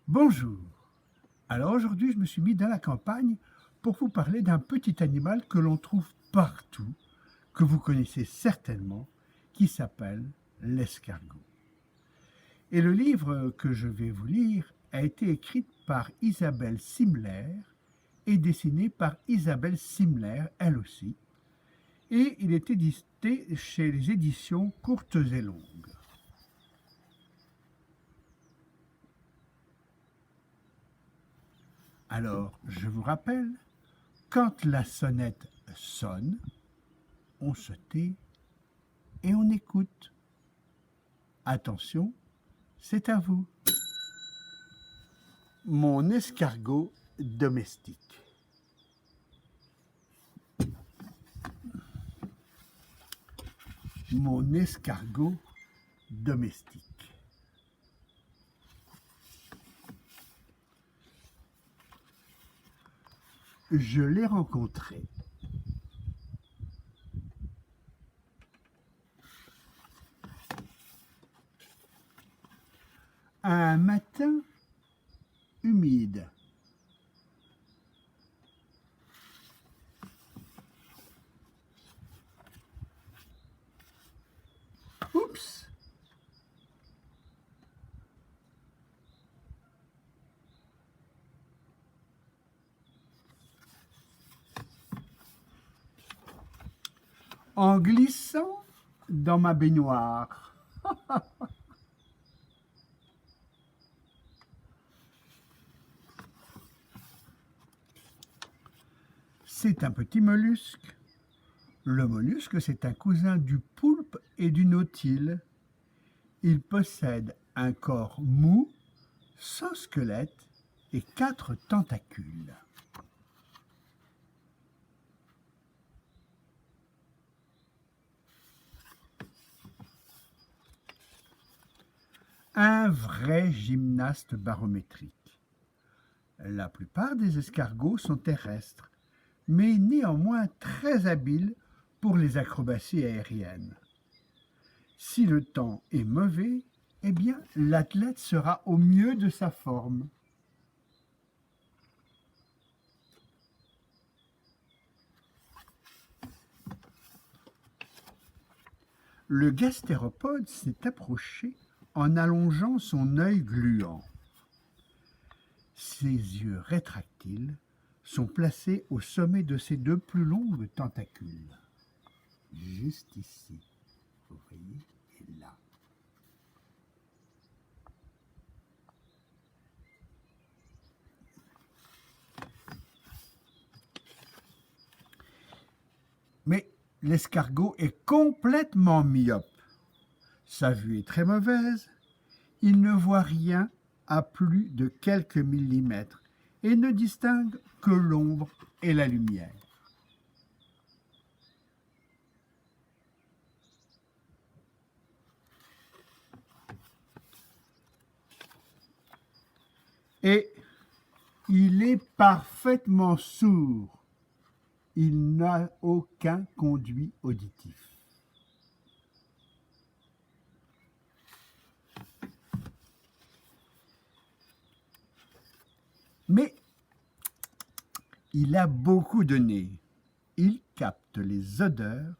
Bonjour. Alors aujourd'hui, je me suis mis dans la campagne pour vous parler d'un petit animal que l'on trouve partout, que vous connaissez certainement, qui s'appelle l'escargot. Et le livre que je vais vous lire a été écrit par Isabelle Simler et dessiné par Isabelle Simler, elle aussi. Et il est édité chez les éditions Courtes et Longues. Alors, je vous rappelle, quand la sonnette sonne, on se tait et on écoute. Attention, c'est à vous. Mon escargot domestique. Mon escargot domestique. Je l'ai rencontré. Un matin humide. Oups! En glissant dans ma baignoire. C'est un petit mollusque. Le mollusque, c'est un cousin du poulpe et du nautile. Il possède un corps mou, sans squelette et 4 tentacules. Un vrai gymnaste barométrique. La plupart des escargots sont terrestres, mais néanmoins très habiles pour les acrobaties aériennes. Si le temps est mauvais, eh bien, l'athlète sera au mieux de sa forme. Le gastéropode s'est approché en allongeant son œil gluant. Ses yeux rétractiles sont placés au sommet de ses 2 plus longues tentacules. Juste ici, vous voyez, et là. Mais l'escargot est complètement myope. Sa vue est très mauvaise. Il ne voit rien à plus de quelques millimètres et ne distingue que l'ombre et la lumière. Et il est parfaitement sourd. Il n'a aucun conduit auditif. Mais il a beaucoup de nez. Il capte les odeurs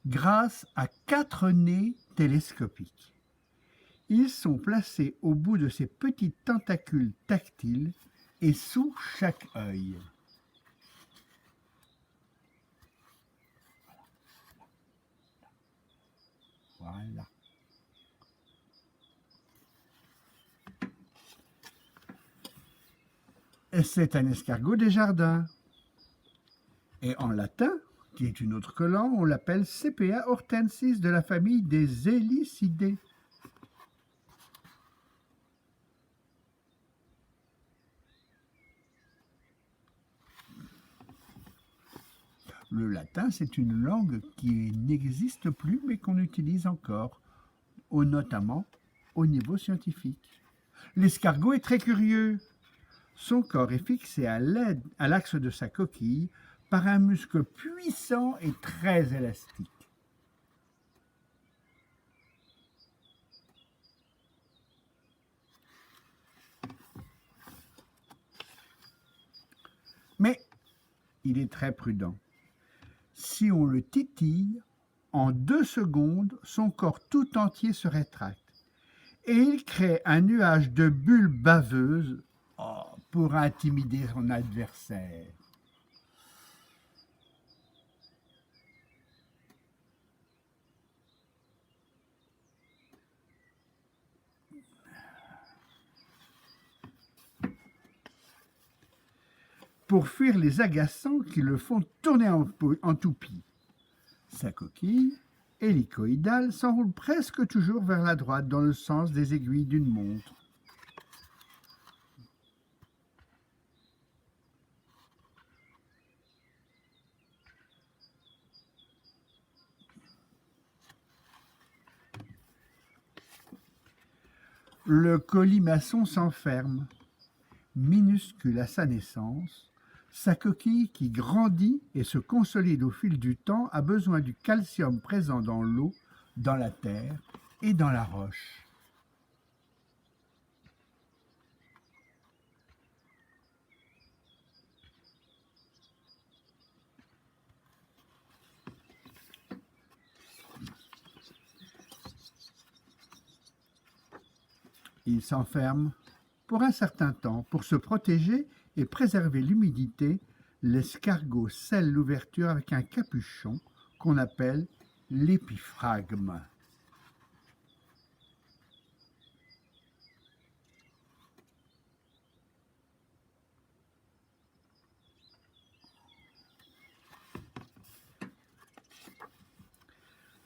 grâce à 4 nez télescopiques. Ils sont placés au bout de ses petits tentacules tactiles et sous chaque œil. Voilà. Et c'est un escargot des jardins. Et en latin, qui est une autre langue, on l'appelle Cepea hortensis de la famille des Hélicidés. Le latin, c'est une langue qui n'existe plus, mais qu'on utilise encore, notamment au niveau scientifique. L'escargot est très curieux. Son corps est fixé à l'axe de sa coquille par un muscle puissant et très élastique. il est très prudent. Si on le titille, en 2 secondes, son corps tout entier se rétracte et il crée un nuage de bulles baveuses pour intimider son adversaire. Pour fuir les agaçants qui le font tourner en toupie. Sa coquille, hélicoïdale, s'enroule presque toujours vers la droite dans le sens des aiguilles d'une montre. Le colimaçon s'enferme, minuscule à sa naissance. Sa coquille, qui grandit et se consolide au fil du temps, a besoin du calcium présent dans l'eau, dans la terre et dans la roche. Il s'enferme pour un certain temps. Pour se protéger et préserver l'humidité, l'escargot scelle l'ouverture avec un capuchon qu'on appelle l'épiphragme.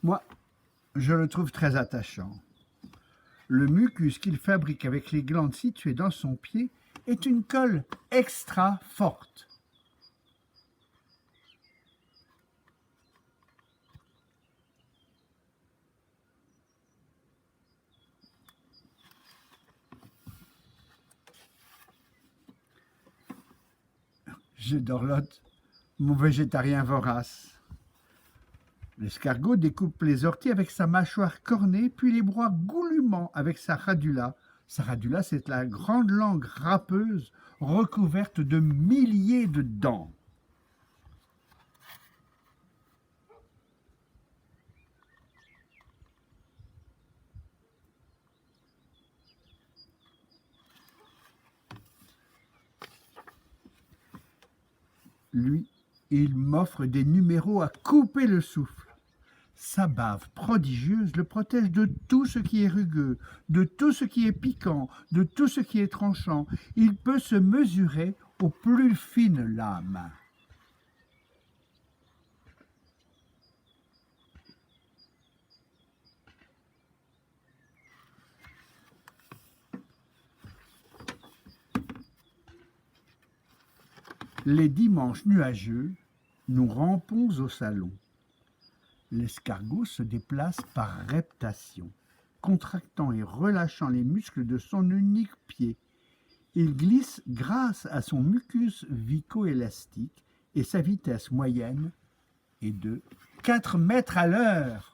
Moi, je le trouve très attachant. Le mucus qu'il fabrique avec les glandes situées dans son pied est une colle extra forte. Je dorlote, mon végétarien vorace. L'escargot découpe les orties avec sa mâchoire cornée, puis les broie goulûment avec sa radula. Sa radula, c'est la grande langue râpeuse recouverte de milliers de dents. Lui, il m'offre des numéros à couper le souffle. Sa bave prodigieuse le protège de tout ce qui est rugueux, de tout ce qui est piquant, de tout ce qui est tranchant. Il peut se mesurer aux plus fines lames. Les dimanches nuageux, nous rampons au salon. L'escargot se déplace par reptation, contractant et relâchant les muscles de son unique pied. Il glisse grâce à son mucus vicoélastique et sa vitesse moyenne est de 4 mètres à l'heure.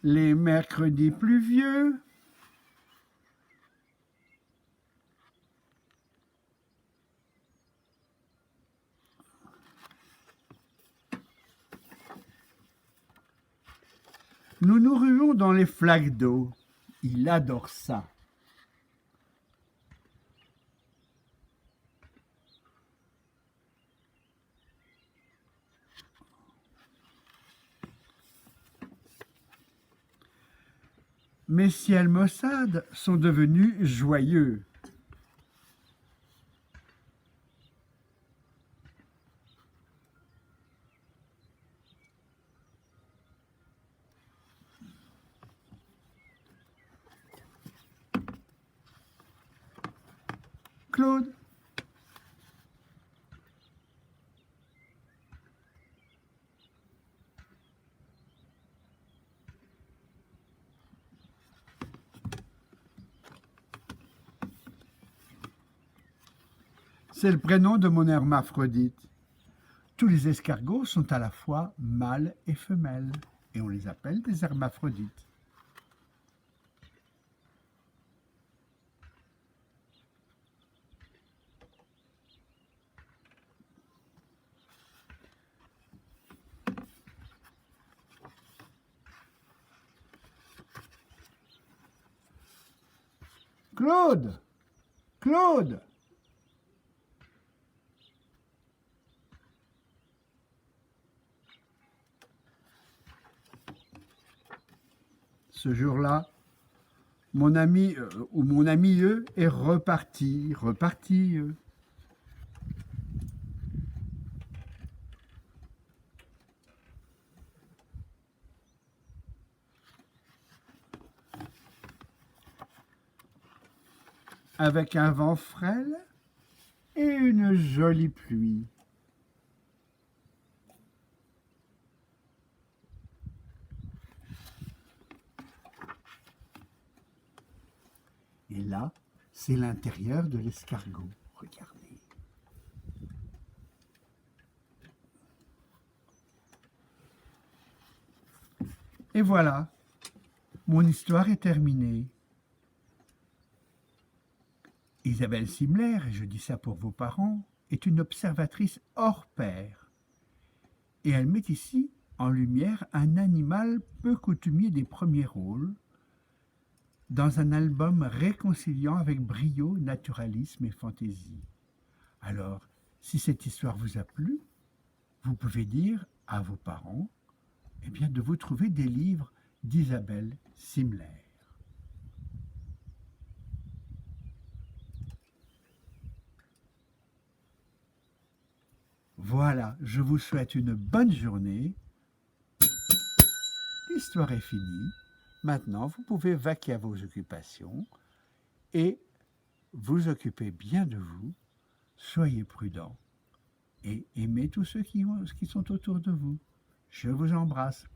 Les mercredis pluvieux, nous nous ruons dans les flaques d'eau. Il adore ça. Mes ciels maussades sont devenus joyeux. Claude, c'est le prénom de mon hermaphrodite. Tous les escargots sont à la fois mâles et femelles, et on les appelle des hermaphrodites. Claude! Claude! Ce jour-là, mon ami ou mon ami est reparti. Avec un vent frêle et une jolie pluie. Et là, c'est l'intérieur de l'escargot. Regardez. Et voilà, mon histoire est terminée. Isabelle Simler, et je dis ça pour vos parents, est une observatrice hors pair. Et elle met ici en lumière un animal peu coutumier des premiers rôles, dans un album réconciliant avec brio, naturalisme et fantaisie. Alors, si cette histoire vous a plu, vous pouvez dire à vos parents de vous trouver des livres d'Isabelle Simler. Voilà, je vous souhaite une bonne journée. L'histoire est finie. Maintenant, vous pouvez vaquer à vos occupations et vous occuper bien de vous. Soyez prudents et aimez tous ceux qui sont autour de vous. Je vous embrasse.